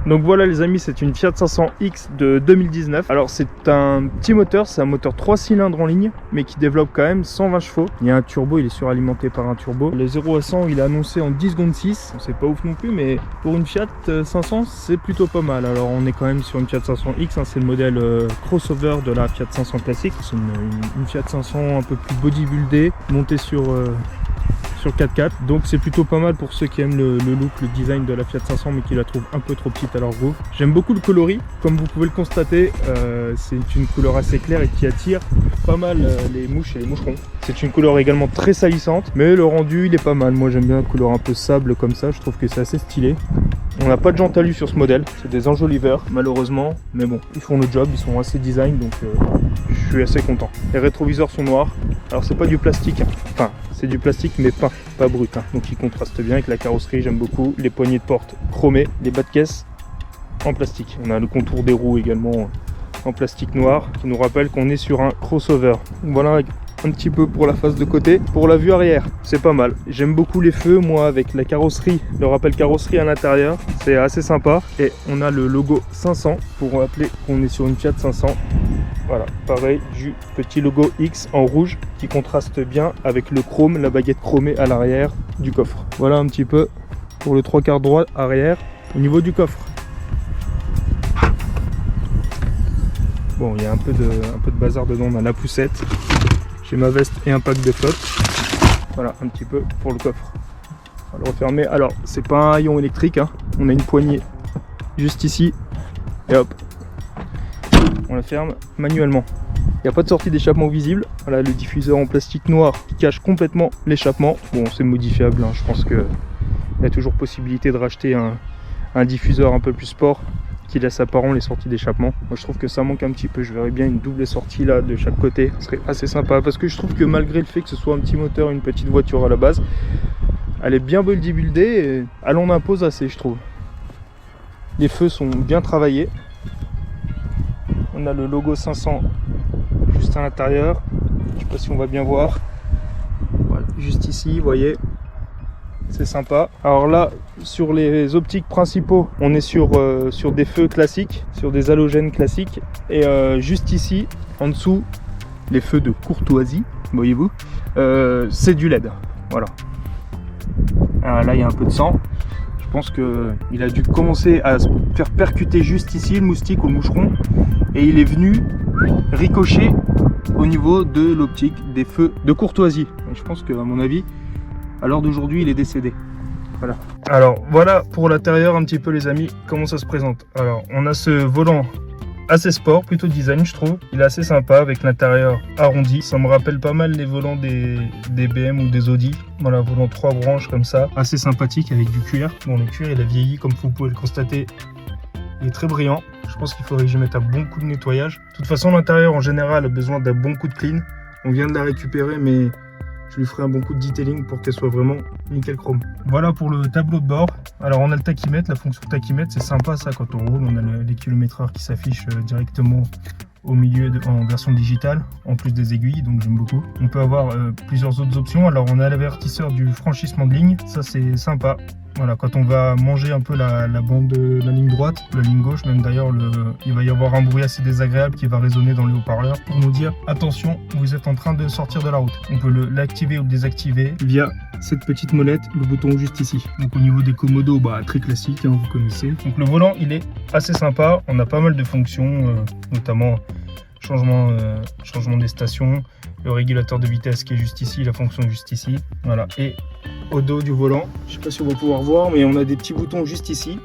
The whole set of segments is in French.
Donc voilà les amis, c'est une Fiat 500X de 2019. Alors c'est un petit moteur, c'est un moteur 3 cylindres en ligne, mais qui développe quand même 120 chevaux. Il y a un turbo, il est suralimenté par un turbo. Le 0 à 100, il est annoncé en 10 secondes 6. C'est pas ouf non plus, mais pour une Fiat 500, c'est plutôt pas mal. Alors on est quand même sur une Fiat 500X, hein, c'est le modèle crossover de la Fiat 500 classique. C'est une Fiat 500 un peu plus bodybuildée, montée sur 4x4, donc c'est plutôt pas mal pour ceux qui aiment le look, le design de la Fiat 500 mais qui la trouvent un peu trop petite à leur goût. J'aime beaucoup le coloris, comme vous pouvez le constater, c'est une couleur assez claire et qui attire pas mal les mouches et les moucherons. C'est une couleur également très salissante, mais le rendu il est pas mal. Moi j'aime bien la couleur un peu sable comme ça, je trouve que c'est assez stylé. On n'a pas de jantes alu sur ce modèle, c'est des enjoliveurs malheureusement, mais bon, ils font le job, ils sont assez design, donc je suis assez content. Les rétroviseurs sont noirs, alors c'est pas du plastique, hein. Enfin c'est du plastique mais pas brut, hein. Donc il contraste bien avec la carrosserie, j'aime beaucoup. Les poignées de porte chromées, les bas de caisse en plastique. On a le contour des roues également en plastique noir qui nous rappelle qu'on est sur un crossover. Voilà un petit peu pour la face de côté. Pour la vue arrière, c'est pas mal. J'aime beaucoup les feux, moi, avec la carrosserie, le rappel carrosserie à l'intérieur, c'est assez sympa. Et on a le logo 500 pour rappeler qu'on est sur une Fiat 500. Voilà, pareil, du petit logo X en rouge qui contraste bien avec le chrome, la baguette chromée à l'arrière du coffre. Voilà un petit peu pour le 3/4 droit arrière au niveau du coffre. Bon, il y a un peu de bazar dedans, on a la poussette. J'ai ma veste et un pack de flotte. Voilà un petit peu pour le coffre. On va le refermer. Alors c'est pas un haillon électrique, hein. On a une poignée juste ici et hop, on la ferme manuellement. Il n'y a pas de sortie d'échappement visible. Voilà le diffuseur en plastique noir qui cache complètement l'échappement. Bon, c'est modifiable, hein. Je pense qu'il y a toujours possibilité de racheter un diffuseur un peu plus sport qui laisse apparent les sorties d'échappement. Moi je trouve que ça manque un petit peu, je verrais bien une double sortie là de chaque côté, ce serait assez sympa parce que je trouve que malgré le fait que ce soit un petit moteur, une petite voiture à la base, elle est bien bodybuildée et elle en impose assez, je trouve. Les feux sont bien travaillés. On a le logo 500 juste à l'intérieur, je sais pas si on va bien voir. Voilà, juste ici, vous voyez. C'est sympa. Alors là, sur les optiques principaux, on est sur des feux classiques, sur des halogènes classiques. Et juste ici, en dessous, les feux de courtoisie, voyez-vous, c'est du LED. Voilà. Alors là, il y a un peu de sang. Je pense qu'il a dû commencer à se faire percuter juste ici, le moustique ou le moucheron. Et il est venu ricocher au niveau de l'optique des feux de courtoisie. Et je pense qu'à mon avis, à l'heure d'aujourd'hui, il est décédé. Voilà. Alors voilà pour l'intérieur un petit peu les amis, comment ça se présente. Alors on a ce volant assez sport, plutôt design je trouve. Il est assez sympa avec l'intérieur arrondi. Ça me rappelle pas mal les volants des BM ou des Audi. Voilà, volant 3 branches comme ça. Assez sympathique avec du cuir. Bon, le cuir il a vieilli comme vous pouvez le constater. Il est très brillant. Je pense qu'il faudrait que je mette un bon coup de nettoyage. De toute façon l'intérieur en général a besoin d'un bon coup de clean. On vient de la récupérer mais je lui ferai un bon coup de detailing pour qu'elle soit vraiment nickel chrome. Voilà pour le tableau de bord. Alors on a le tachymètre, la fonction tachymètre, c'est sympa ça quand on roule. On a les kilomètres-heure qui s'affichent directement au milieu en version digitale, en plus des aiguilles, donc j'aime beaucoup. On peut avoir plusieurs autres options. Alors on a l'avertisseur du franchissement de ligne, ça c'est sympa. Voilà, quand on va manger un peu la bande de la ligne droite, la ligne gauche, même d'ailleurs, il va y avoir un bruit assez désagréable qui va résonner dans les haut-parleurs pour nous dire attention, vous êtes en train de sortir de la route. On peut l'activer ou le désactiver via cette petite molette, le bouton juste ici. Donc au niveau des commodos, très classique, hein, vous connaissez. Donc le volant, il est assez sympa. On a pas mal de fonctions, notamment changement des stations, le régulateur de vitesse qui est juste ici, la fonction juste ici. Voilà. Et au dos du volant, je sais pas si on va pouvoir voir, mais on a des petits boutons juste ici.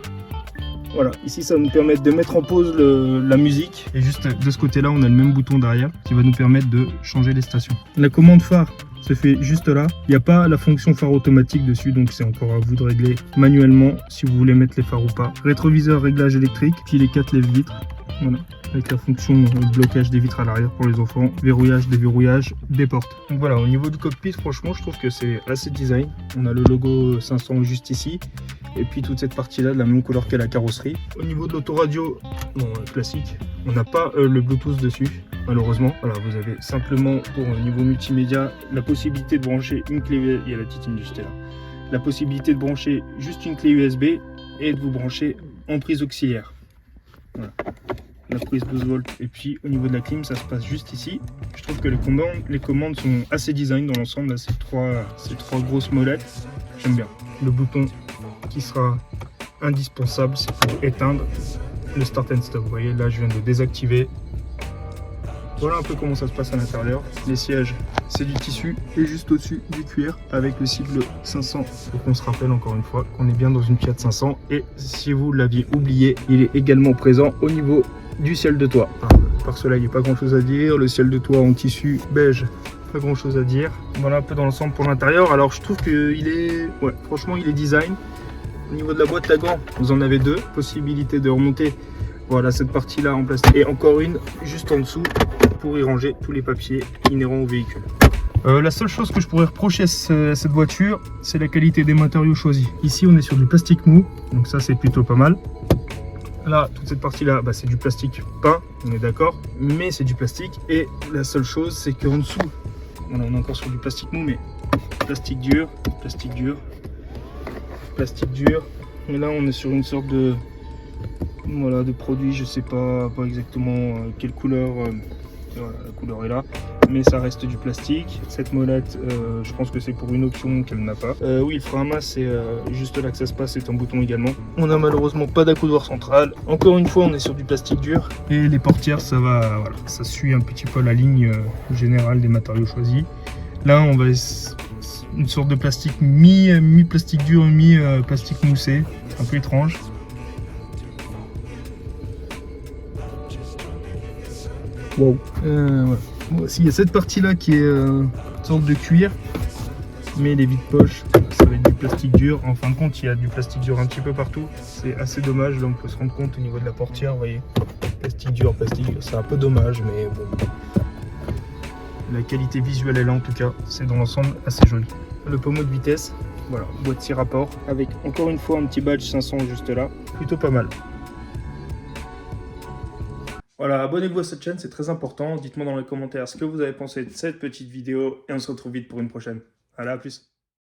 Voilà, ici ça va nous permettre de mettre en pause la musique. Et juste de ce côté là, on a le même bouton derrière qui va nous permettre de changer les stations. La commande phare se fait juste là. Il n'y a pas la fonction phare automatique dessus, donc c'est encore à vous de régler manuellement si vous voulez mettre les phares ou pas. Rétroviseur, réglage électrique, puis les 4 lève-vitres. Voilà, avec la fonction blocage des vitres à l'arrière pour les enfants, verrouillage, déverrouillage des portes. Donc voilà, au niveau du cockpit, franchement, je trouve que c'est assez design. On a le logo 500 juste ici, et puis toute cette partie-là de la même couleur qu'est la carrosserie. Au niveau de l'autoradio, bon, classique, on n'a pas le Bluetooth dessus, malheureusement. Voilà, vous avez simplement pour niveau multimédia la possibilité de brancher une clé USB, il y a la petite industrie là. La possibilité de brancher juste une clé USB et de vous brancher en prise auxiliaire. Voilà. La prise 12 volts. Et puis au niveau de la clim, ça se passe juste ici. Je trouve que les commandes sont assez design dans l'ensemble. Ces trois grosses molettes, j'aime bien. Le bouton qui sera indispensable, c'est pour éteindre le start and stop. Vous voyez, là je viens de désactiver. Voilà un peu comment ça se passe à l'intérieur. Les sièges, c'est du tissu et juste au-dessus du cuir avec le cible 500. Donc on se rappelle encore une fois qu'on est bien dans une Fiat 500. Et si vous l'aviez oublié, il est également présent au niveau du ciel de toit. Par cela, il n'y a pas grand chose à dire. Le ciel de toit en tissu beige, pas grand chose à dire. Voilà un peu dans l'ensemble pour l'intérieur. Alors je trouve qu'il est, ouais, franchement il est design. Au niveau de la boîte à gants, vous en avez deux. Possibilité de remonter, voilà, cette partie là en plastique. Et encore une juste en dessous pour y ranger tous les papiers inhérents au véhicule. La seule chose que je pourrais reprocher à cette voiture, c'est la qualité des matériaux choisis. Ici on est sur du plastique mou, donc ça c'est plutôt pas mal. Là, toute cette partie-là, bah, c'est du plastique peint, on est d'accord, mais c'est du plastique. Et la seule chose, c'est qu'en dessous, voilà, on est encore sur du plastique mou, mais plastique dur, plastique dur, plastique dur. Et là, on est sur une sorte de, voilà, de produit, je sais pas exactement quelle couleur. Voilà, la couleur est là, mais ça reste du plastique. Cette molette, je pense que c'est pour une option qu'elle n'a pas. Oui, le frein à main, c'est juste là que ça se passe, c'est un bouton également. On n'a malheureusement pas d'accoudoir central. Encore une fois, on est sur du plastique dur. Et les portières, ça va, voilà, ça suit un petit peu la ligne générale des matériaux choisis. Là, on va une sorte de plastique mi-plastique dur, mi-plastique moussé, un peu étrange. Wow. Voilà. Bon, il y a cette partie là qui est une sorte de cuir, mais les vides-poches, ça va être du plastique dur. En fin de compte, il y a du plastique dur un petit peu partout. C'est assez dommage. Là, on peut se rendre compte au niveau de la portière, vous voyez, plastique dur, c'est un peu dommage, mais bon. La qualité visuelle est là en tout cas. C'est dans l'ensemble assez joli. Le pommeau de vitesse, voilà, boîte 6 rapports avec encore une fois un petit badge 500 juste là, plutôt pas mal. Voilà, abonnez-vous à cette chaîne, c'est très important. Dites-moi dans les commentaires ce que vous avez pensé de cette petite vidéo et on se retrouve vite pour une prochaine. Allez, à plus.